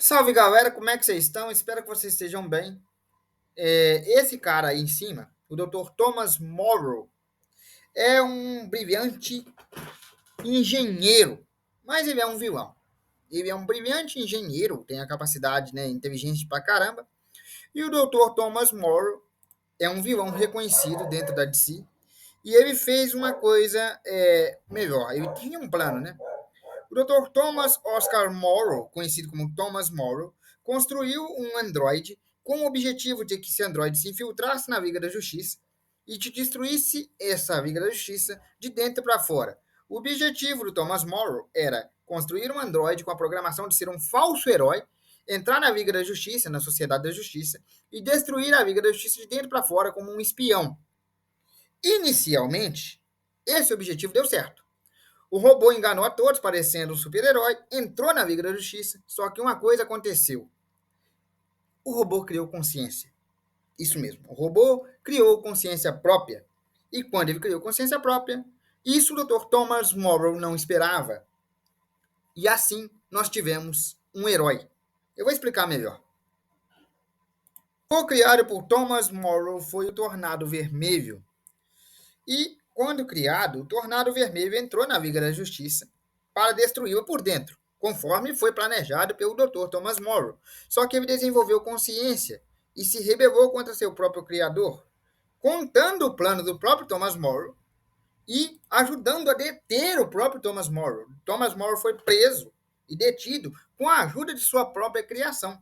Salve galera, como é que vocês estão? Espero que vocês estejam bem. Esse cara aí em cima, o Dr. Thomas Morrow, é um brilhante engenheiro, mas ele é um vilão. Ele é um brilhante engenheiro, tem a capacidade, né, inteligente pra caramba. E o Dr. Thomas Morrow é um vilão reconhecido dentro da DC. E ele fez uma coisa melhor. Ele tinha um plano, né? O Dr. Thomas Oscar Morrow, conhecido como Thomas Morrow, construiu um androide com o objetivo de que esse androide se infiltrasse na Liga da Justiça e de destruísse essa Liga da Justiça de dentro para fora. O objetivo do Thomas Morrow era construir um androide com a programação de ser um falso herói, entrar na Liga da Justiça, na Sociedade da Justiça, e destruir a Liga da Justiça de dentro para fora como um espião. Inicialmente, esse objetivo deu certo. O robô enganou a todos, parecendo um super-herói, entrou na Liga da Justiça, só que uma coisa aconteceu. O robô criou consciência. Isso mesmo, o robô criou consciência própria. E quando ele criou consciência própria, isso o Dr. Thomas Morrow não esperava. E assim nós tivemos um herói. Eu vou explicar melhor. O criado por Thomas Morrow foi o Tornado Vermelho. E, quando criado, o Tornado Vermelho entrou na Liga da Justiça para destruí-la por dentro, conforme foi planejado pelo Dr. Thomas Morrow. Só que ele desenvolveu consciência e se rebelou contra seu próprio criador, contando o plano do próprio Thomas Morrow e ajudando a deter o próprio Thomas Morrow. Thomas Morrow foi preso e detido com a ajuda de sua própria criação.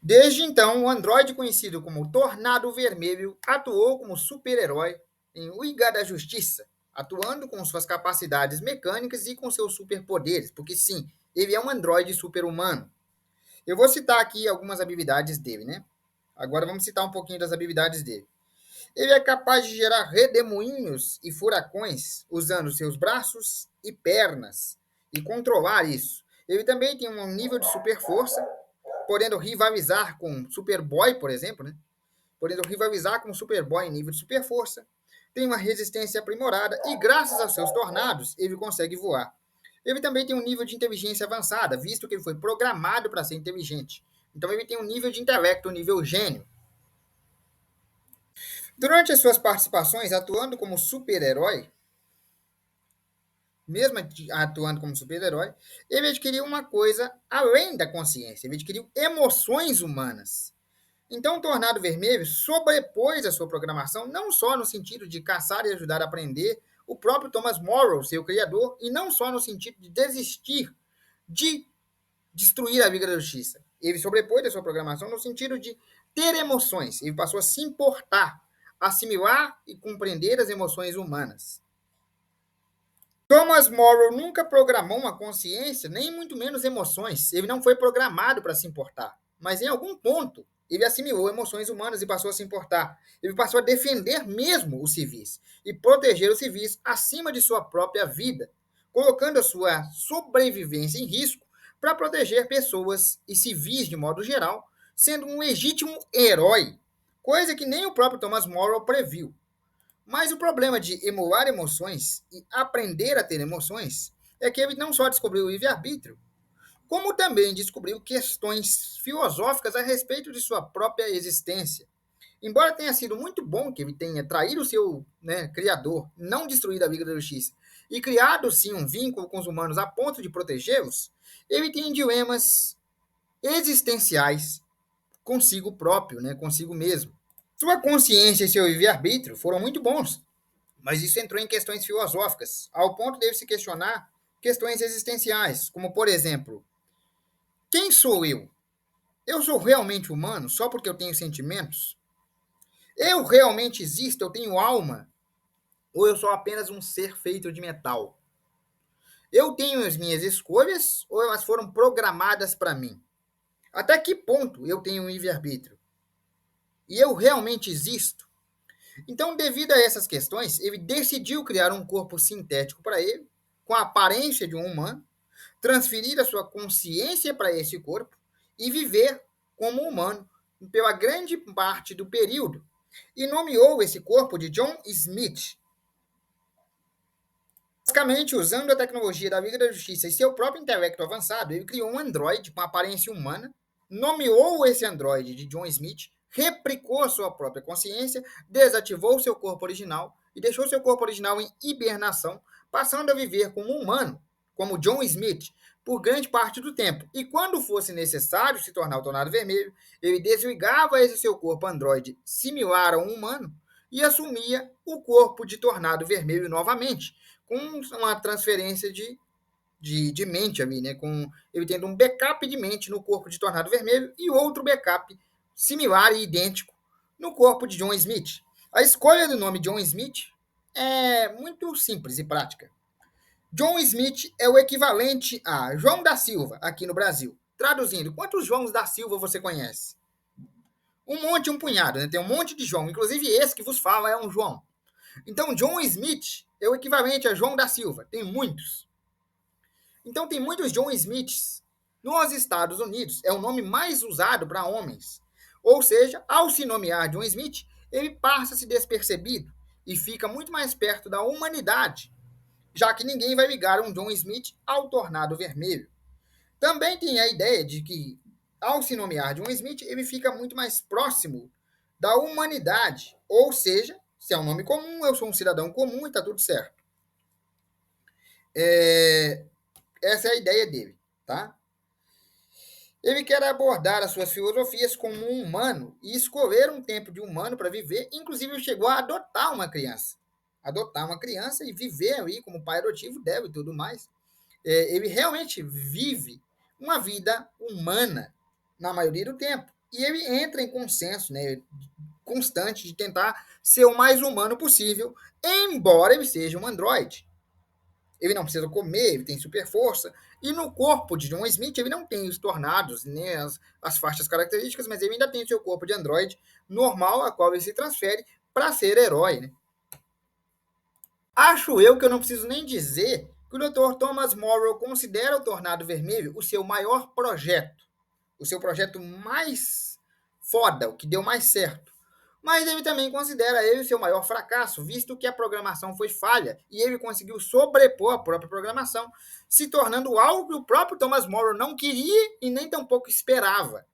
Desde então, o androide conhecido como Tornado Vermelho atuou como super-herói em Liga da Justiça, atuando com suas capacidades mecânicas e com seus superpoderes, porque sim, ele é um androide super-humano. Eu vou citar aqui algumas habilidades dele, né? Agora vamos citar um pouquinho das habilidades dele. Ele é capaz de gerar redemoinhos e furacões usando seus braços e pernas e controlar isso. Ele também tem um nível de super força, podendo rivalizar com Superboy, por exemplo, né? Podendo rivalizar com Superboy em nível de super força. Tem uma resistência aprimorada e, graças aos seus tornados, ele consegue voar. Ele também tem um nível de inteligência avançada, visto que ele foi programado para ser inteligente. Então ele tem um nível de intelecto, um nível gênio. Durante as suas participações atuando como super-herói, mesmo atuando como super-herói, ele adquiriu uma coisa além da consciência, ele adquiriu emoções humanas. Então, o Tornado Vermelho sobrepôs a sua programação não só no sentido de caçar e ajudar a aprender o próprio Thomas Morrow, seu criador, e não só no sentido de desistir de destruir a Liga da Justiça. Ele sobrepôs a sua programação no sentido de ter emoções. Ele passou a se importar, assimilar e compreender as emoções humanas. Thomas Morrow nunca programou uma consciência, nem muito menos emoções. Ele não foi programado para se importar. Mas em algum ponto, ele assimilou emoções humanas e passou a se importar. Ele passou a defender mesmo os civis e proteger os civis acima de sua própria vida, colocando a sua sobrevivência em risco para proteger pessoas e civis de modo geral, sendo um legítimo herói, coisa que nem o próprio Thomas Morrow previu. Mas o problema de emular emoções e aprender a ter emoções é que ele não só descobriu o livre-arbítrio, como também descobriu questões filosóficas a respeito de sua própria existência. Embora tenha sido muito bom que ele tenha traído o seu, né, criador, não destruído a Liga da Justiça, e criado sim um vínculo com os humanos a ponto de protegê-los, ele tem dilemas existenciais consigo próprio, né, consigo mesmo. Sua consciência e seu livre-arbítrio foram muito bons, mas isso entrou em questões filosóficas, ao ponto de ele se questionar questões existenciais, como, por exemplo, quem sou eu? Eu sou realmente humano só porque eu tenho sentimentos? Eu realmente existo? Eu tenho alma? Ou eu sou apenas um ser feito de metal? Eu tenho as minhas escolhas ou elas foram programadas para mim? Até que ponto eu tenho um livre-arbítrio? E eu realmente existo? Então, devido a essas questões, ele decidiu criar um corpo sintético para ele, com a aparência de um humano, transferir a sua consciência para esse corpo e viver como humano pela grande parte do período. E nomeou esse corpo de John Smith. Basicamente, usando a tecnologia da Liga da Justiça e seu próprio intelecto avançado, ele criou um androide com aparência humana, nomeou esse androide de John Smith, replicou a sua própria consciência, desativou seu corpo original e deixou seu corpo original em hibernação, passando a viver como humano, como John Smith, por grande parte do tempo. E quando fosse necessário se tornar o Tornado Vermelho, ele desligava esse seu corpo androide similar a um humano e assumia o corpo de Tornado Vermelho novamente, com uma transferência de mente ali, né? Com ele tendo um backup de mente no corpo de Tornado Vermelho e outro backup similar e idêntico no corpo de John Smith. A escolha do nome John Smith é muito simples e prática. John Smith é o equivalente a João da Silva aqui no Brasil. Traduzindo, quantos Joãos da Silva você conhece? Um monte, um punhado, né? Tem um monte de João. Inclusive esse que vos fala é um João. Então, John Smith é o equivalente a João da Silva. Tem muitos. Então, tem muitos John Smiths nos Estados Unidos. É o nome mais usado para homens. Ou seja, ao se nomear John Smith, ele passa-se despercebido e fica muito mais perto da humanidade, já que ninguém vai ligar um John Smith ao Tornado Vermelho. Também tem a ideia de que, ao se nomear John Smith, ele fica muito mais próximo da humanidade. Ou seja, se é um nome comum, eu sou um cidadão comum e está tudo certo. Essa é a ideia dele, tá? Ele quer abordar as suas filosofias como um humano e escolher um tempo de humano para viver. Inclusive, ele chegou a adotar uma criança. Adotar uma criança e viver ali como pai adotivo deve e tudo mais. Ele realmente vive uma vida humana na maioria do tempo. E ele entra em consenso, né, constante de tentar ser o mais humano possível, embora ele seja um androide. Ele não precisa comer, ele tem super força. E no corpo de John Smith, ele não tem os tornados, nem as faixas características, mas ele ainda tem o seu corpo de androide normal, a qual ele se transfere para ser herói. Né? Acho eu que eu não preciso nem dizer que o Dr. Thomas Morrow considera o Tornado Vermelho o seu maior projeto, o seu projeto mais foda, o que deu mais certo. Mas ele também considera ele o seu maior fracasso, visto que a programação foi falha e ele conseguiu sobrepor a própria programação, se tornando algo que o próprio Thomas Morrow não queria e nem tampouco esperava.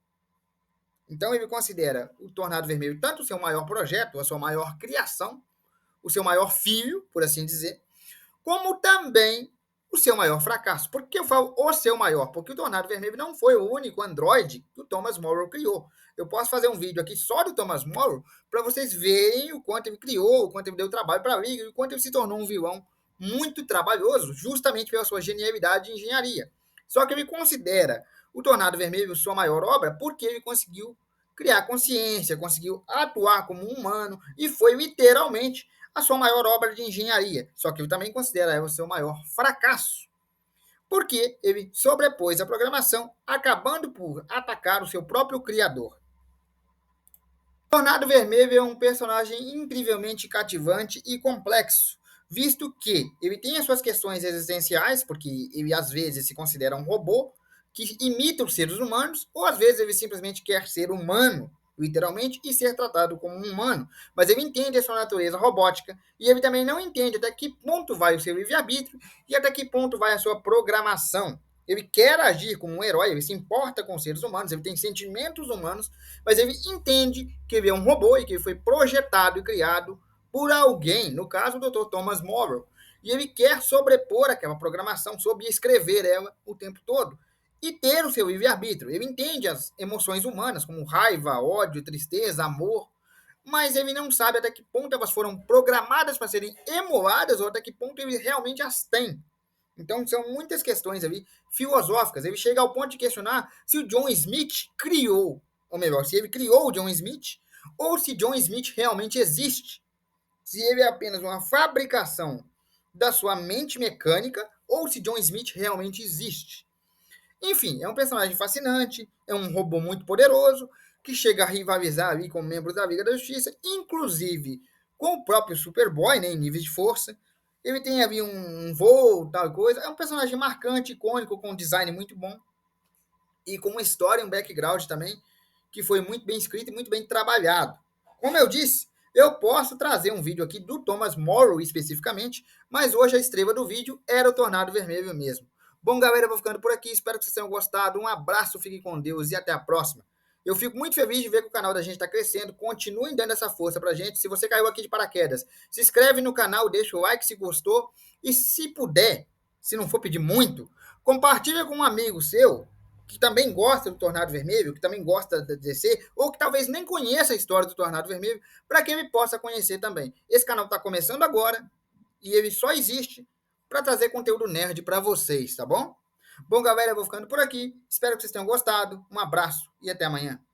Então ele considera o Tornado Vermelho tanto o seu maior projeto, a sua maior criação, o seu maior filho, por assim dizer, como também o seu maior fracasso. Por que eu falo o seu maior? Porque o Tornado Vermelho não foi o único Android que o Thomas Morrow criou. Eu posso fazer um vídeo aqui só do Thomas Morrow para vocês verem o quanto ele criou, o quanto ele deu trabalho para a Liga e o quanto ele se tornou um vilão muito trabalhoso, justamente pela sua genialidade de engenharia. Só que ele considera o Tornado Vermelho sua maior obra porque ele conseguiu criar consciência, conseguiu atuar como um humano e foi literalmente a sua maior obra de engenharia, só que ele também considera ela o seu maior fracasso, porque ele sobrepôs a programação, acabando por atacar o seu próprio criador. Tornado Vermelho é um personagem incrivelmente cativante e complexo, visto que ele tem as suas questões existenciais, porque ele às vezes se considera um robô que imita os seres humanos, ou às vezes ele simplesmente quer ser humano, literalmente, e ser tratado como um humano. Mas ele entende a sua natureza robótica e ele também não entende até que ponto vai o seu livre-arbítrio e até que ponto vai a sua programação. Ele quer agir como um herói, ele se importa com os seres humanos, ele tem sentimentos humanos, mas ele entende que ele é um robô e que ele foi projetado e criado por alguém, no caso o Dr. Thomas Morrow. E ele quer sobrepor aquela programação, sobreescrever ela o tempo todo e ter o seu livre-arbítrio. Ele entende as emoções humanas, como raiva, ódio, tristeza, amor, mas ele não sabe até que ponto elas foram programadas para serem emuladas ou até que ponto ele realmente as tem. Então, são muitas questões ali filosóficas. Ele chega ao ponto de questionar se o John Smith criou, ou melhor, se ele criou o John Smith, ou se John Smith realmente existe. Se ele é apenas uma fabricação da sua mente mecânica, ou se John Smith realmente existe. Enfim, é um personagem fascinante, é um robô muito poderoso, que chega a rivalizar ali com membros da Liga da Justiça, inclusive com o próprio Superboy, né, em níveis de força. Ele tem ali um voo, tal coisa. É um personagem marcante, icônico, com um design muito bom. E com uma história, um background também, que foi muito bem escrito e muito bem trabalhado. Como eu disse, Eu posso trazer um vídeo aqui do Thomas Morrow especificamente, mas hoje a estrela do vídeo era o Tornado Vermelho mesmo. Bom, galera, eu vou ficando por aqui. Espero que vocês tenham gostado. Um abraço, fiquem com Deus e até a próxima. Eu fico muito feliz de ver que o canal da gente está crescendo. Continuem dando essa força pra gente. Se você caiu aqui de paraquedas, se inscreve no canal, deixa o like se gostou. E se puder, se não for pedir muito, compartilha com um amigo seu que também gosta do Tornado Vermelho, que também gosta da DC, ou que talvez nem conheça a história do Tornado Vermelho, para que ele possa conhecer também. Esse canal está começando agora e ele só existe para trazer conteúdo nerd para vocês, tá bom? Bom, galera, eu vou ficando por aqui. Espero que vocês tenham gostado. Um abraço e até amanhã.